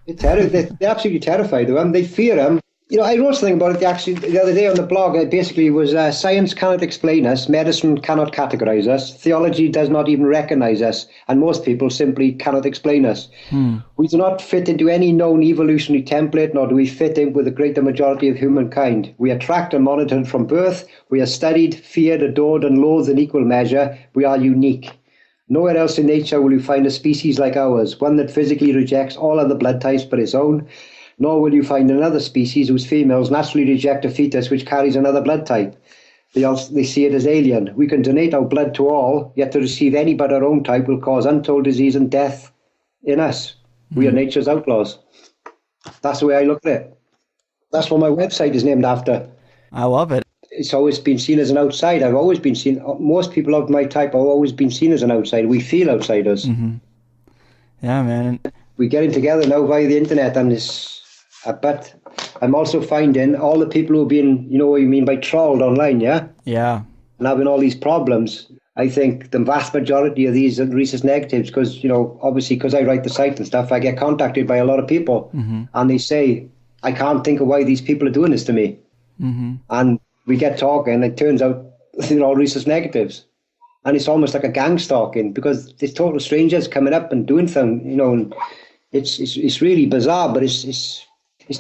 Speaker 2: They're absolutely terrified of them. They fear them. I wrote something about it actually the other day on the blog. It basically was science cannot explain us, medicine cannot categorize us, theology does not even recognize us, and most people simply cannot explain us. We do not fit into any known evolutionary template, nor do we fit in with the greater majority of humankind. We are tracked and monitored from birth. We are studied, feared, adored, and loathed in equal measure. We are unique. Nowhere else in nature will you find a species like ours, one that physically rejects all other blood types but its own. Nor will you find another species whose females naturally reject a fetus which carries another blood type. They see it as alien. We can donate our blood to all, yet to receive any but our own type will cause untold disease and death in us. We are nature's outlaws. That's the way I look at it. That's what my website is named after.
Speaker 1: I love it.
Speaker 2: It's always been seen as an outsider. I've always been seen, most people of my type have always been seen as an outsider. We feel outsiders.
Speaker 1: Yeah, man.
Speaker 2: We're getting together now via the internet, and but I'm also finding all the people who've been, what you mean by trolled online, yeah?
Speaker 1: Yeah.
Speaker 2: And having all these problems. I think the vast majority of these are rhesus negatives because, obviously because I write the site and stuff, I get contacted by a lot of people and they say, I can't think of why these people are doing this to me. And we get talking and it turns out they're all rhesus negatives. And it's almost like a gang stalking because there's total strangers coming up and doing things, and it's really bizarre, but it's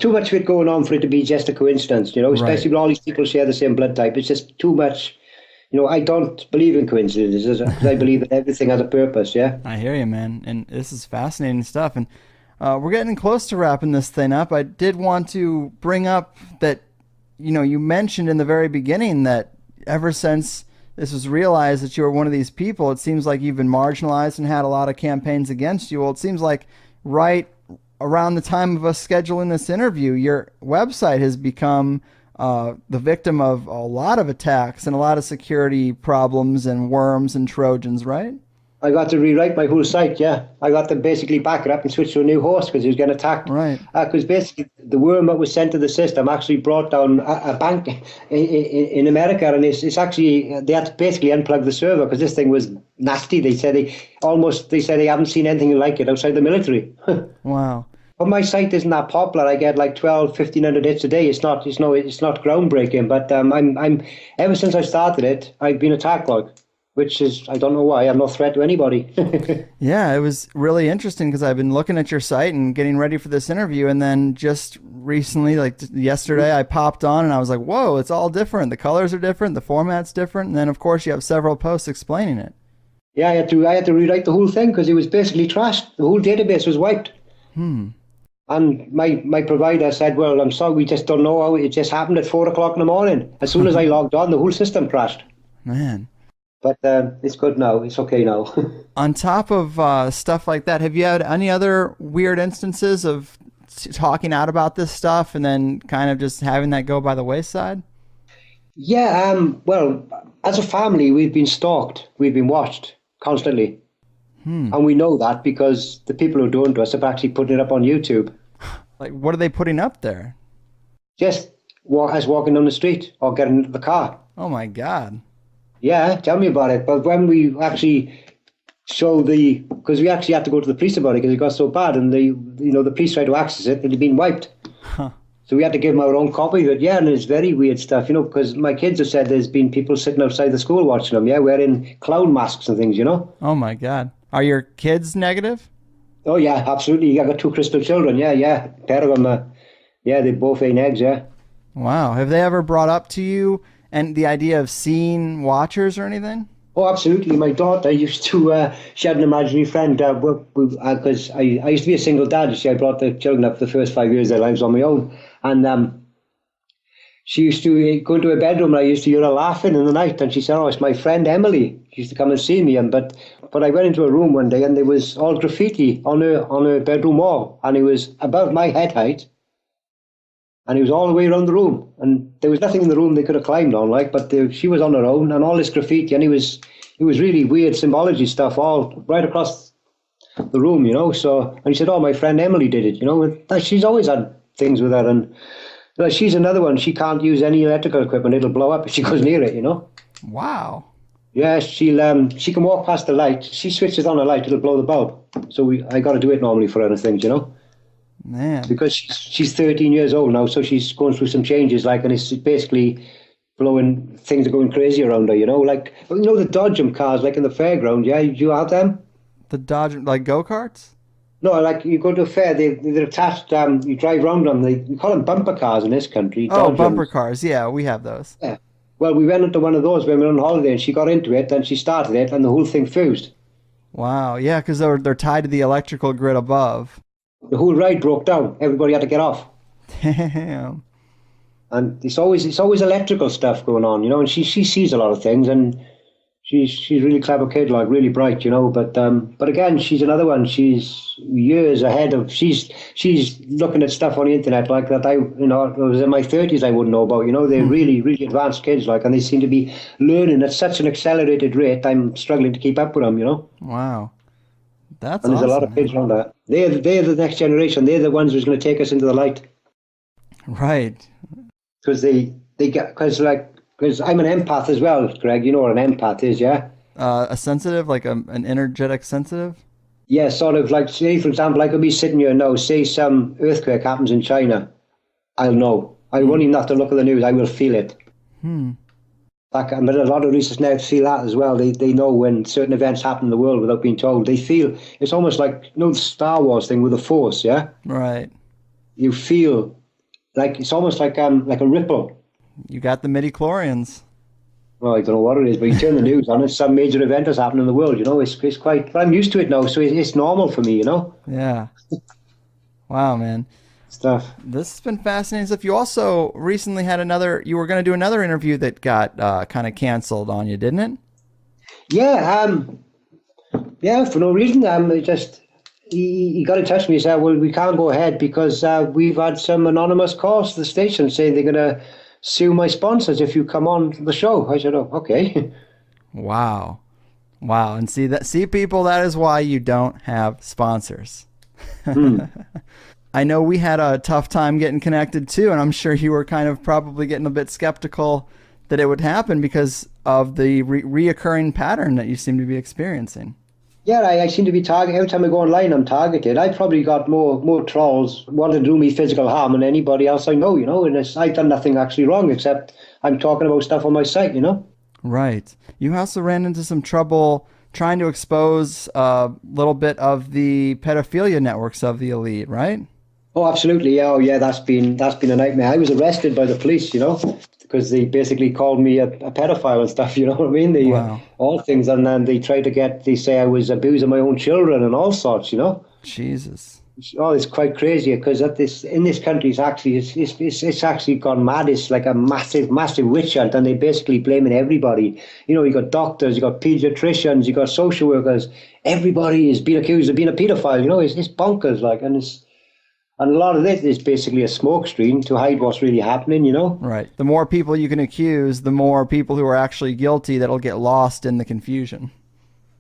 Speaker 2: too much of it going on for it to be just a coincidence, especially when all these people share the same blood type. It's just too much. I don't believe in coincidences. I believe that everything has a purpose, yeah?
Speaker 1: I hear you, man. And this is fascinating stuff. And we're getting close to wrapping this thing up. I did want to bring up that, you mentioned in the very beginning that ever since this was realized that you were one of these people, it seems like you've been marginalized and had a lot of campaigns against you. Well, it seems like right around the time of us scheduling this interview, your website has become the victim of a lot of attacks and a lot of security problems and worms and Trojans, right?
Speaker 2: I got to rewrite my whole site, yeah. I got to basically back it up and switch to a new host because he was getting attacked.
Speaker 1: Right.
Speaker 2: Because basically the worm that was sent to the system actually brought down a bank in America, and it's actually, they had to basically unplug the server because this thing was nasty. They said they haven't seen anything like it outside the military.
Speaker 1: Wow.
Speaker 2: But my site isn't that popular. I get like 1,500 hits a day. It's not groundbreaking, but I'm ever since I started it, I've been attacked which is, I don't know why. I'm no threat to anybody.
Speaker 1: Yeah, it was really interesting because I've been looking at your site and getting ready for this interview, and then just recently, like yesterday, I popped on and I was like, whoa, it's all different. The colors are different, the format's different, and then of course you have several posts explaining it.
Speaker 2: Yeah, I had to rewrite the whole thing because it was basically trashed. The whole database was wiped. And my provider said, well, I'm sorry, we just don't know how it just happened at 4 o'clock in the morning. As soon as I logged on, the whole system crashed.
Speaker 1: Man.
Speaker 2: But it's good now. It's okay now.
Speaker 1: On top of stuff like that, have you had any other weird instances of talking out about this stuff and then kind of just having that go by the wayside?
Speaker 2: Yeah, well, as a family, we've been stalked. We've been watched constantly. And we know that because the people who are doing to us have actually put it up on YouTube.
Speaker 1: Like, what are they putting up there?
Speaker 2: Just us walking down the street or getting into the car.
Speaker 1: Oh my God.
Speaker 2: Yeah, tell me about it. But when we actually show because we actually had to go to the police about it because it got so bad, and the police tried to access it, it had been wiped. So we had to give them our own copy of it. Yeah, and it's very weird stuff, because my kids have said there's been people sitting outside the school watching them, yeah, wearing clown masks and things,
Speaker 1: Oh my God. Are your kids negative?
Speaker 2: Oh yeah, absolutely. I got 2 crystal children. Yeah. A pair of them. Yeah, they both laying eggs. Yeah.
Speaker 1: Wow. Have they ever brought up to you and the idea of seeing watchers or anything?
Speaker 2: Oh, absolutely. My daughter used to. She had an imaginary friend because I used to be a single dad. I brought the children up for the first 5 years of their lives on my own, and she used to go into her bedroom and I used to hear her laughing in the night, and she said, "Oh, it's my friend Emily. She used to come and see me." But I went into her room one day and there was all graffiti on her bedroom wall, and it was above my head height, and it was all the way around the room, and there was nothing in the room they could have climbed on, but she was on her own, and all this graffiti, and it was really weird symbology stuff all right across the room, So, and he said, "Oh, my friend Emily did it," She's always had things with her, and she's another one. She can't use any electrical equipment; it'll blow up if she goes near it.
Speaker 1: Wow.
Speaker 2: Yeah, she can walk past the light. She switches on a light, it'll blow the bulb. So I got to do it normally for her and things,
Speaker 1: Man.
Speaker 2: Because she's 13 years old now, so she's going through some changes, and it's basically blowing, things are going crazy around her, the Dodgem cars, in the fairground, yeah, do you have them?
Speaker 1: The Dodgem, like go-karts?
Speaker 2: No, you go to a fair, they're attached, you drive around them, we call them bumper cars in this country.
Speaker 1: Oh,
Speaker 2: Dodgems.
Speaker 1: bumper cars, yeah, we have those.
Speaker 2: Yeah. Well, we went into one of those when we were on holiday, and she got into it, and she started it, and the whole thing fused.
Speaker 1: Wow, yeah, because they're tied to the electrical grid above.
Speaker 2: The whole ride broke down. Everybody had to get off.
Speaker 1: Damn.
Speaker 2: And it's always electrical stuff going on, and she sees a lot of things, and she's a really clever kid, really bright, but again, she's another one. She's years ahead of, she's looking at stuff on the internet that I was in my 30s I wouldn't know about, they're really, really advanced kids, and they seem to be learning at such an accelerated rate. I'm struggling to keep up with them,
Speaker 1: Wow. That's
Speaker 2: and there's
Speaker 1: awesome,
Speaker 2: a lot of kids around that. They're the next generation. They're the ones who's going to take us into the light.
Speaker 1: Right.
Speaker 2: Because because I'm an empath as well, Greg. You know what an empath is, yeah?
Speaker 1: A sensitive, like an energetic sensitive?
Speaker 2: Yeah, sort of say, for example, I could be sitting here now, say some earthquake happens in China. I'll know. I won't even have to look at the news. I will feel it. But a lot of researchers now feel that as well. They know when certain events happen in the world without being told. They feel, it's almost like, the Star Wars thing with the Force, yeah?
Speaker 1: Right.
Speaker 2: You feel it's almost like a ripple.
Speaker 1: You got the midi-chlorians.
Speaker 2: Well, I don't know what it is, but you turn the news on, it's some major event has happened in the world, it's quite, but I'm used to it now, so it's normal for me,
Speaker 1: Yeah. Wow, man.
Speaker 2: Stuff.
Speaker 1: This has been fascinating stuff. You also recently had you were going to do another interview that got kind of canceled on you, didn't it?
Speaker 2: Yeah, for no reason. He got in touch with me and said, well, we can't go ahead because we've had some anonymous calls to the station saying they're going to sue my sponsors if you come on the show. I said, oh, okay.
Speaker 1: Wow. And see people, that is why you don't have sponsors. I know we had a tough time getting connected too, and I'm sure you were kind of probably getting a bit skeptical that it would happen because of the reoccurring pattern that you seem to be experiencing.
Speaker 2: Yeah, I seem to be targeted. Every time I go online, I'm targeted. I probably got more trolls wanting to do me physical harm than anybody else I know, and I've done nothing actually wrong except I'm talking about stuff on my site,
Speaker 1: Right. You also ran into some trouble trying to expose a little bit of the pedophilia networks of the elite, right?
Speaker 2: Oh, absolutely. Yeah, that's been a nightmare. I was arrested by the police, because they basically called me a pedophile and stuff. You know what I mean?
Speaker 1: Wow.
Speaker 2: All things, and then they say I was abusing my own children and all sorts. You know.
Speaker 1: Jesus.
Speaker 2: Oh, it's quite crazy because in this country it's actually gone mad. It's like a massive witch hunt, and they're basically blaming everybody. You know, you got doctors, you got pediatricians, you got social workers. Everybody is being accused of being a paedophile. You know, it's bonkers. Like, and a lot of this is basically a smokescreen to hide what's really happening. You know,
Speaker 1: right? The more people you can accuse, the more people who are actually guilty that'll get lost in the confusion.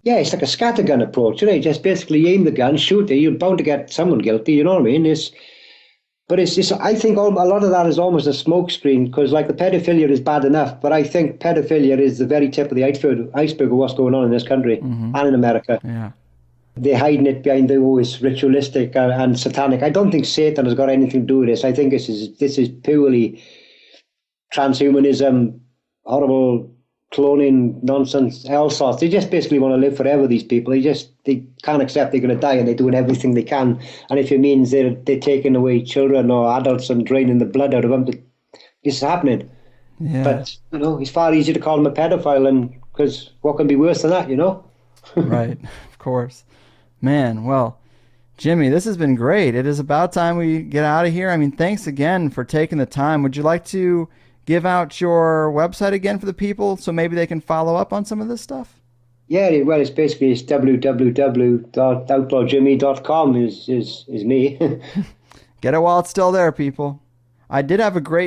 Speaker 2: Yeah, it's like a scattergun approach, you know. You just basically aim the gun, shoot it. You're bound to get someone guilty, you know what I mean? I think a lot of that is almost a smokescreen, because like the pedophilia is bad enough, but I think pedophilia is the very tip of the iceberg of what's going on in this country and in America.
Speaker 1: Yeah,
Speaker 2: they're hiding it behind it's ritualistic and satanic. I don't think Satan has got anything to do with this. I think this is purely transhumanism, horrible cloning nonsense, all sorts. They just basically want to live forever, these people. They can't accept they're going to die, and they're doing everything they can. And if it means they're taking away children or adults and draining the blood out of them, this is happening.
Speaker 1: Yeah.
Speaker 2: But, you know, it's far easier to call them a pedophile, because what can be worse than that, you know?
Speaker 1: Right, of course. Man, well, Jimmy, this has been great. It is about time we get out of here. I mean, thanks again for taking the time. Would you like to give out your website again for the people so maybe they can follow up on some of this stuff?
Speaker 2: Yeah, well, it's www.outlawjimmy.com is me.
Speaker 1: Get it while it's still there, people. I did have a great